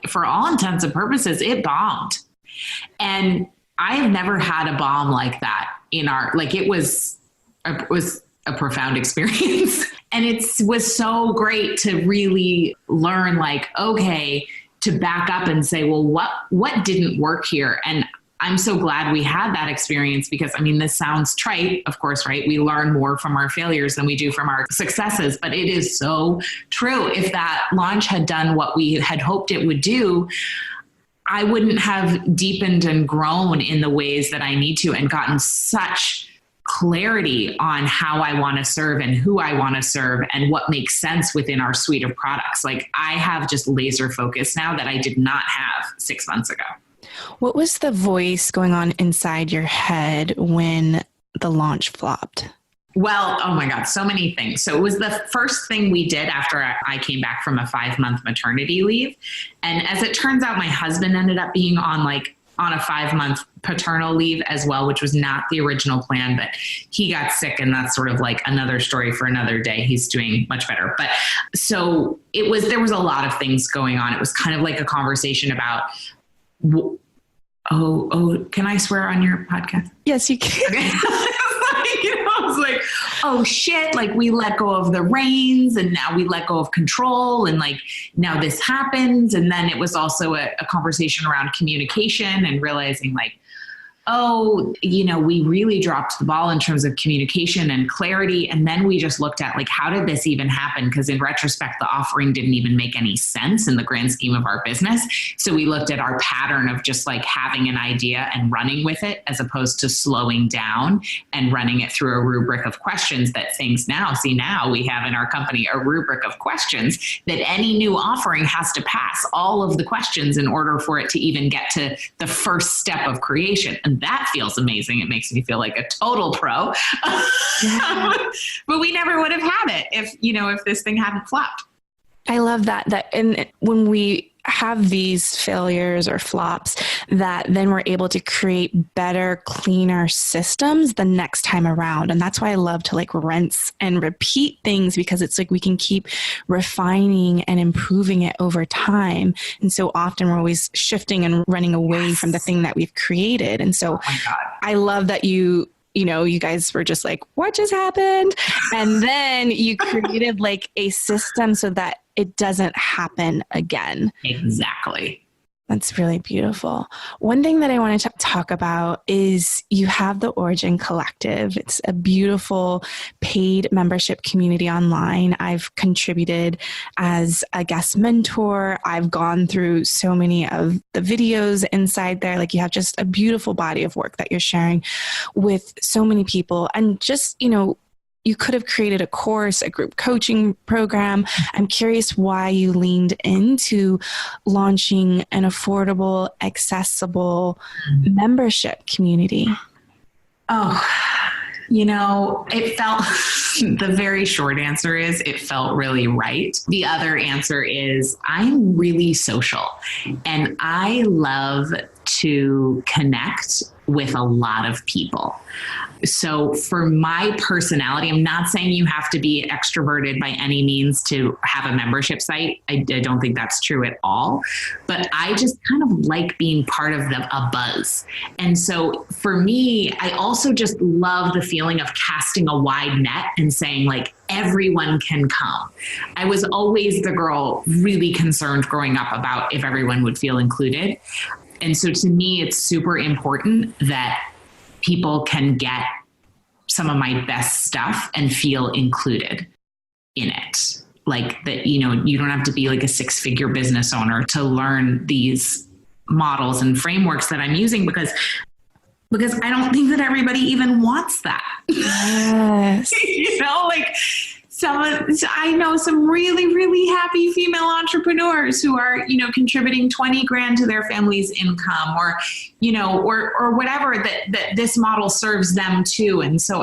for all intents and purposes, it bombed. And I have never had a bomb like that it was a profound experience. And it was so great to really learn, to back up and say, well, what didn't work here? And I'm so glad we had that experience because, this sounds trite, of course, right? We learn more from our failures than we do from our successes, but it is so true. If that launch had done what we had hoped it would do, I wouldn't have deepened and grown in the ways that I need to and gotten such clarity on how I want to serve and who I want to serve and what makes sense within our suite of products. Like I have just laser focus now that I did not have 6 months ago. What was the voice going on inside your head when the launch flopped? Well, oh my God, so many things. So it was the first thing we did after I came back from a 5-month maternity leave. And as it turns out, my husband ended up being on a 5-month paternal leave as well, which was not the original plan, but he got sick and that's sort of like another story for another day. He's doing much better. But so there was a lot of things going on. It was kind of like a conversation about, can I swear on your podcast? Yes, you can. Okay. I was like, oh shit, we let go of the reins and now we let go of control and now this happens. And then it was also a conversation around communication and realizing we really dropped the ball in terms of communication and clarity. And then we just looked at how did this even happen? Because in retrospect, the offering didn't even make any sense in the grand scheme of our business. So we looked at our pattern of just having an idea and running with it as opposed to slowing down and running it through a rubric of questions that now we have in our company a rubric of questions that any new offering has to pass all of the questions in order for it to even get to the first step of creation. And that feels amazing. It makes me feel like a total pro. Yeah. But we never would have had it if this thing hadn't flopped. I love that. And when we have these failures or flops, that then we're able to create better, cleaner systems the next time around. And that's why I love to rinse and repeat things, because it's we can keep refining and improving it over time. And so often we're always shifting and running away from the thing that we've created. And so I love that you guys were just what just happened? And then you created a system so that it doesn't happen again. Exactly. That's really beautiful. One thing that I wanted to talk about is you have the Origin Collective. It's a beautiful paid membership community online. I've contributed as a guest mentor. I've gone through so many of the videos inside there. You have just a beautiful body of work that you're sharing with so many people. And just, you could have created a course, a group coaching program. I'm curious why you leaned into launching an affordable, accessible membership community. Oh, it felt, the very short answer is it felt really right. The other answer is I'm really social and I love to connect with a lot of people. So for my personality, I'm not saying you have to be extroverted by any means to have a membership site. I don't think that's true at all. But I just kind of like being part of a buzz. And so for me, I also just love the feeling of casting a wide net and saying like, everyone can come. I was always the girl really concerned growing up about if everyone would feel included. And so to me, it's super important that people can get some of my best stuff and feel included in it. Like that, you don't have to be like a 6-figure business owner to learn these models and frameworks that I'm using because I don't think that everybody even wants that. Yes. I know some really, really happy female entrepreneurs who are, contributing 20 grand to their family's income or whatever that this model serves them too. And so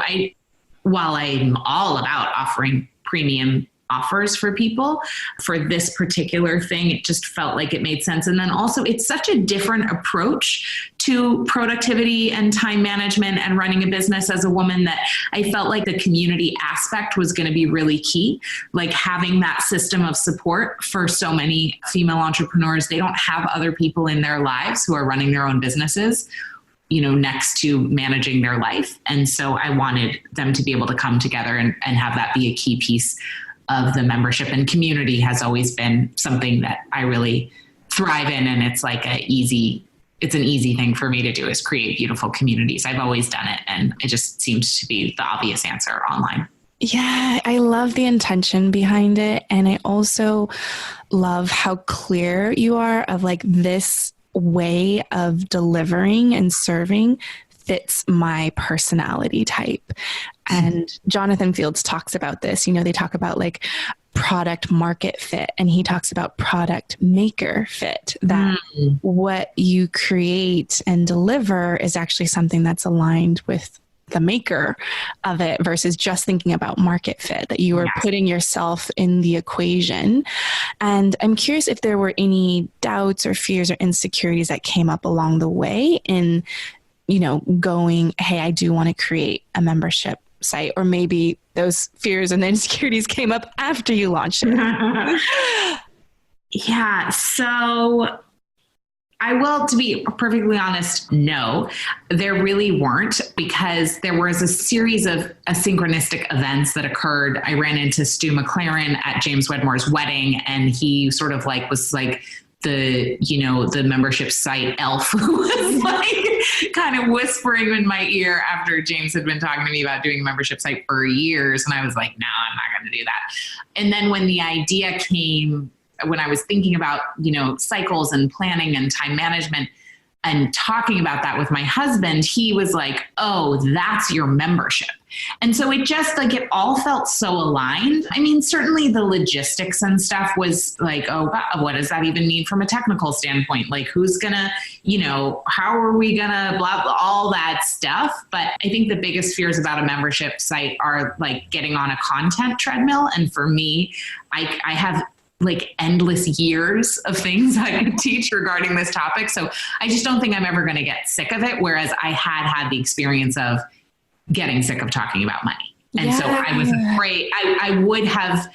while I'm all about offering premium offers for people for this particular thing, it just felt like it made sense. And then also it's such a different approach to productivity and time management and running a business as a woman that I felt like the community aspect was going to be really key. Like having that system of support for so many female entrepreneurs, they don't have other people in their lives who are running their own businesses, next to managing their life. And so I wanted them to be able to come together and have that be a key piece of the membership. And community has always been something that I really thrive in. And it's like it's an easy thing for me to do is create beautiful communities. I've always done it. And it just seems to be the obvious answer online. Yeah, I love the intention behind it. And I also love how clear you are of like this way of delivering and serving fits my personality type. And Jonathan Fields talks about this. They talk about like product market fit, and he talks about product maker fit, that what you create and deliver is actually something that's aligned with the maker of it versus just thinking about market fit, that you are putting yourself in the equation. And I'm curious if there were any doubts or fears or insecurities that came up along the way in going, hey, I do want to create a membership site, or maybe those fears and insecurities came up after you launched it. Yeah. So I will, to be perfectly honest, no, there really weren't, because there was a series of synchronistic events that occurred. I ran into Stu McLaren at James Wedmore's wedding, and he sort of was the membership site elf who was like kind of whispering in my ear after James had been talking to me about doing a membership site for years. And I was like, no, I'm not going to do that. And then when the idea came, when I was thinking about, cycles and planning and time management and talking about that with my husband, he was like, oh, that's your membership. And so it just it all felt so aligned. I mean, certainly the logistics and stuff was like, oh, God, what does that even mean from a technical standpoint? Like, who's gonna, how are we gonna blah, blah, all that stuff. But I think the biggest fears about a membership site are like getting on a content treadmill. And for me, I have endless years of things I could teach regarding this topic. So I just don't think I'm ever going to get sick of it. Whereas I had the experience of getting sick of talking about money. And so I was afraid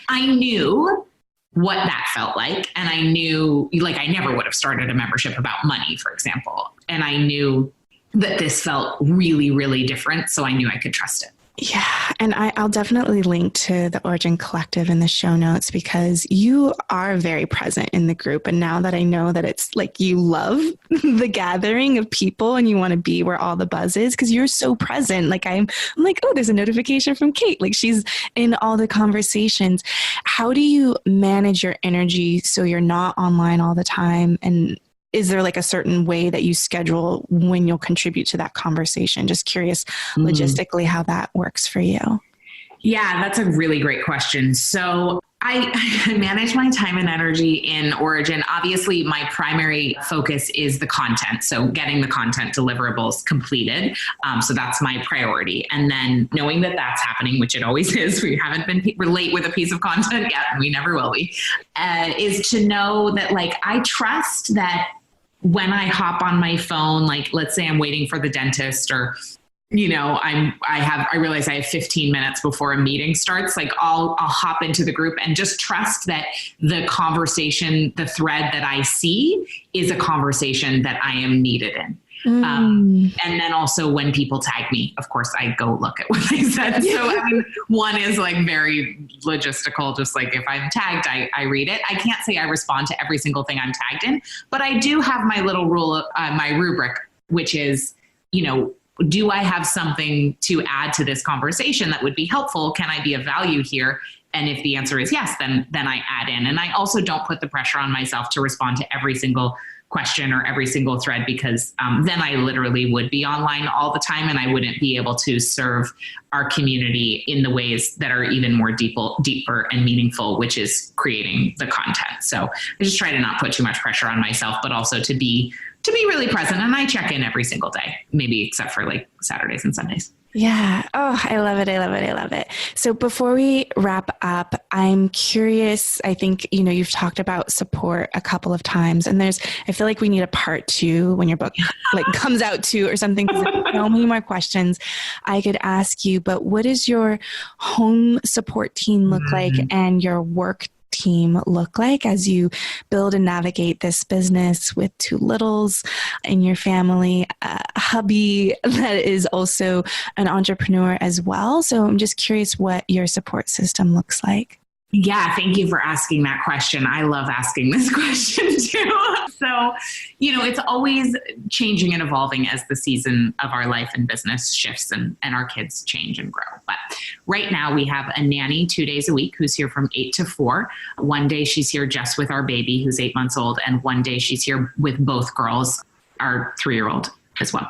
I knew what that felt like. And I knew I never would have started a membership about money, for example. And I knew that this felt really, really different. So I knew I could trust it. Yeah. And I'll definitely link to the Origin Collective in the show notes, because you are very present in the group. And now that I know that it's like you love the gathering of people and you want to be where all the buzz is, because you're so present. Like I'm like, oh, there's a notification from Kate. Like she's in all the conversations. How do you manage your energy so you're not online all the time? And is there a certain way that you schedule when you'll contribute to that conversation? Just curious logistically how that works for you. Yeah, that's a really great question. So I manage my time and energy in Origin. Obviously, my primary focus is the content. So getting the content deliverables completed. So that's my priority. And then knowing that that's happening, which it always is, we haven't been late with a piece of content yet, and we never will be, is to know that like I trust that when I hop on my phone, like let's say I'm waiting for the dentist or I realize I have 15 minutes before a meeting starts. Like I'll hop into the group and just trust that the conversation, the thread that I see is a conversation that I am needed in. And then also when people tag me, of course, I go look at what they said. So I mean, one is like very logistical, just like if I'm tagged, I read it. I can't say I respond to every single thing I'm tagged in, but I do have my little rule, my rubric, which is, do I have something to add to this conversation that would be helpful? Can I be of value here? And if the answer is yes, then I add in. And I also don't put the pressure on myself to respond to every single question or every single thread, because then I literally would be online all the time and I wouldn't be able to serve our community in the ways that are even more deeper and meaningful, which is creating the content. So I just try to not put too much pressure on myself, but also to be really present. And I check in every single day, maybe except for like Saturdays and Sundays. Yeah. Oh, I love it. I love it. I love it. So before we wrap up, I'm curious, I think, you've talked about support a couple of times, and I feel like we need a part 2 when your book like comes out too or something. There's so many more questions I could ask you, but what does your home support team look like and your work team look like as you build and navigate this business with 2 littles in your family, a hubby that is also an entrepreneur as well? So I'm just curious what your support system looks like. Yeah, thank you for asking that question. I love asking this question too. So, it's always changing and evolving as the season of our life and business shifts and our kids change and grow. But right now we have a nanny 2 days a week who's here from 8 to 4. One day she's here just with our baby who's 8 months old. And one day she's here with both girls, our 3-year-old as well.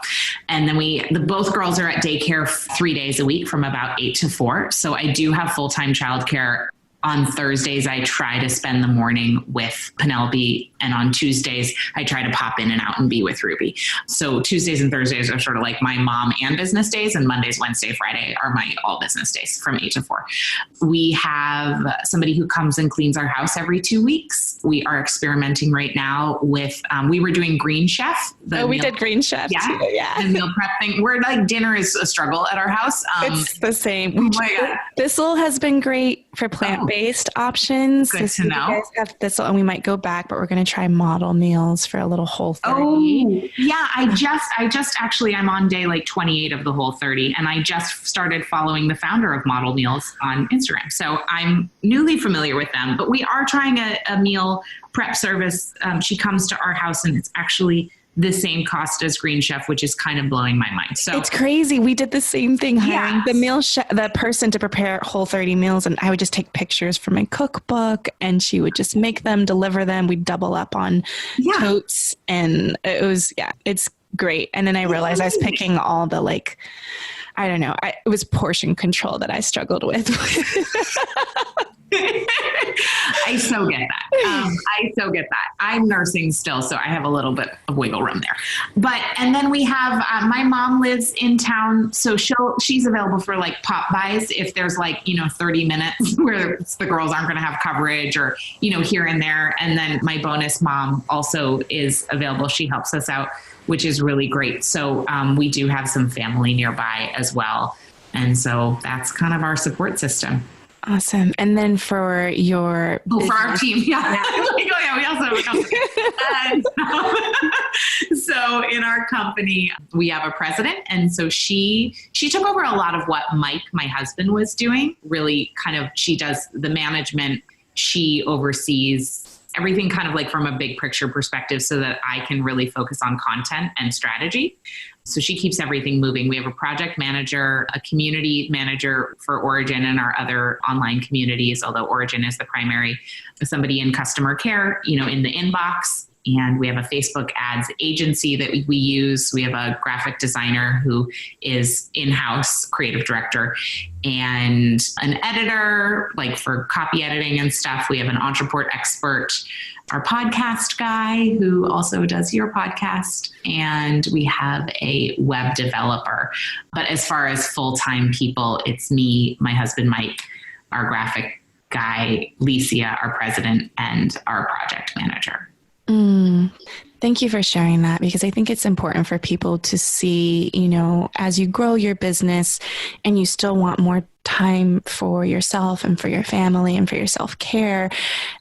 And then both girls are at daycare 3 days a week from about 8 to 4. So I do have full-time childcare. On Thursdays, I try to spend the morning with Penelope, and on Tuesdays, I try to pop in and out and be with Ruby. So Tuesdays and Thursdays are sort of like my mom and business days, and Mondays, Wednesday, Friday are my all business days from 8 to 4. We have somebody who comes and cleans our house every 2 weeks. We are experimenting right now with, we were doing Green Chef. We did Green Chef too, yeah. The meal prep thing. We're like, dinner is a struggle at our house. It's the same. Thistle has been great for plant-based options. Good to know. You guys have Thistle, and we might go back, but we're going to try model meals for a little Whole 30. Oh, yeah. I just actually, I'm on day like 28 of the Whole 30, and I just started following the founder of Model Meals on Instagram. So I'm newly familiar with them, but we are trying a meal prep service. She comes to our house, and it's actually the same cost as Green Chef, which is kind of blowing my mind. So it's crazy. We did the same thing, hiring the person to prepare Whole 30 meals. And I would just take pictures from my cookbook, and she would just make them, deliver them. We'd double up on totes, and it's great. And then I realized I was picking all the it was portion control that I struggled with. I so get that. I'm nursing still, so I have a little bit of wiggle room there. And then we have, my mom lives in town, so she's available for like pop buys if there's 30 minutes where the girls aren't going to have coverage or, here and there. And then my bonus mom also is available. She helps us out, which is really great. So we do have some family nearby as well. And so that's kind of our support system. Awesome. And then for your for our team, we also have a company. So in our company, we have a president, and so she took over a lot of what Mike, my husband, was doing. Really, kind of, she does the management. She oversees everything, kind of like from a big picture perspective, so that I can really focus on content and strategy. So she keeps everything moving. We have a project manager, a community manager for Origin and our other online communities, although Origin is the primary, somebody in customer care, in the inbox. And we have a Facebook ads agency that we use. We have a graphic designer who is in-house creative director and an editor, like for copy editing and stuff. We have an entrepreneur expert, our podcast guy who also does your podcast, and we have a web developer. But as far as full-time people, it's me, my husband, Mike, our graphic guy, Licia, our president, and our project manager. Thank you for sharing that, because I think it's important for people to see, as you grow your business and you still want more time for yourself and for your family and for your self-care,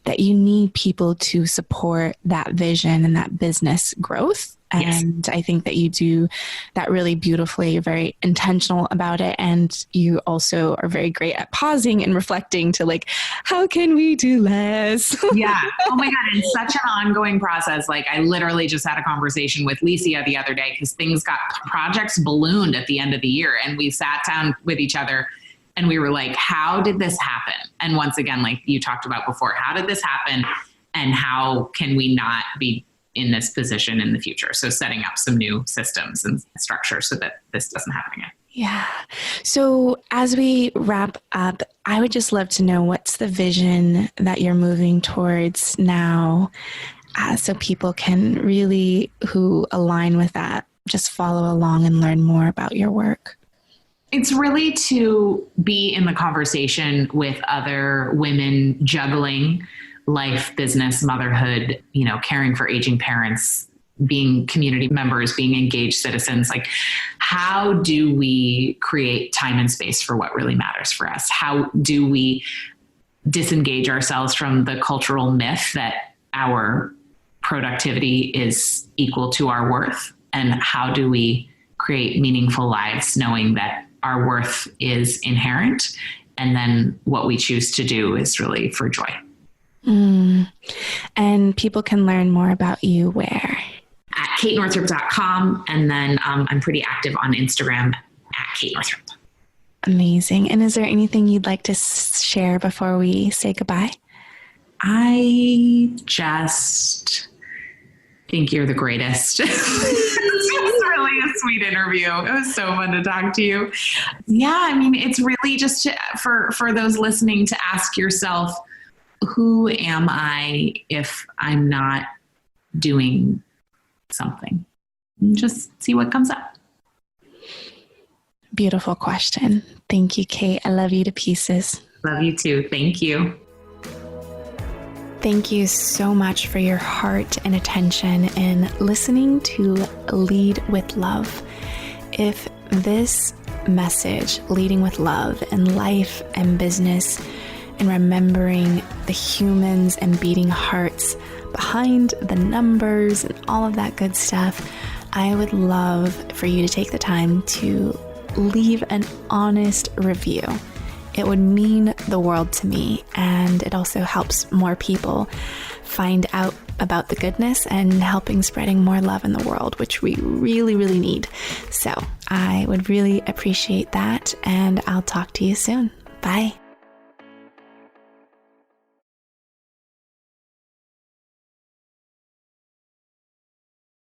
that you need people to support that vision and that business growth. And yes. I think that you do that really beautifully. You're very intentional about it. And you also are very great at pausing and reflecting to how can we do less? Yeah. Oh my God. It's such an ongoing process. I literally just had a conversation with Licia the other day because projects ballooned at the end of the year. And we sat down with each other and we were like, how did this happen? And once again, like you talked about before, how did this happen? And how can we not be in this position in the future? So setting up some new systems and structure so that this doesn't happen again. Yeah. So as we wrap up, I would just love to know, what's the vision that you're moving towards now, so people can really, who align with that, just follow along and learn more about your work? It's really to be in the conversation with other women juggling life, business, motherhood, caring for aging parents, being community members, being engaged citizens. How do we create time and space for what really matters for us? How do we disengage ourselves from the cultural myth that our productivity is equal to our worth? And how do we create meaningful lives knowing that our worth is inherent? And then what we choose to do is really for joy. And people can learn more about you where? At katenorthrup.com. And then I'm pretty active on Instagram at Kate Northrup. Amazing. And is there anything you'd like to share before we say goodbye? I just think you're the greatest. It's really a sweet interview. It was so fun to talk to you. Yeah, it's really just for those listening to ask yourself, who am I if I'm not doing something? And just see what comes up. Beautiful question. Thank you, Kate. I love you to pieces. Love you too. Thank you. Thank you so much for your heart and attention in listening to Lead with Love. If this message, leading with love in life and business, and remembering the humans and beating hearts behind the numbers and all of that good stuff, I would love for you to take the time to leave an honest review. It would mean the world to me, and it also helps more people find out about the goodness and helping spreading more love in the world, which we really, really need. So I would really appreciate that, and I'll talk to you soon. Bye.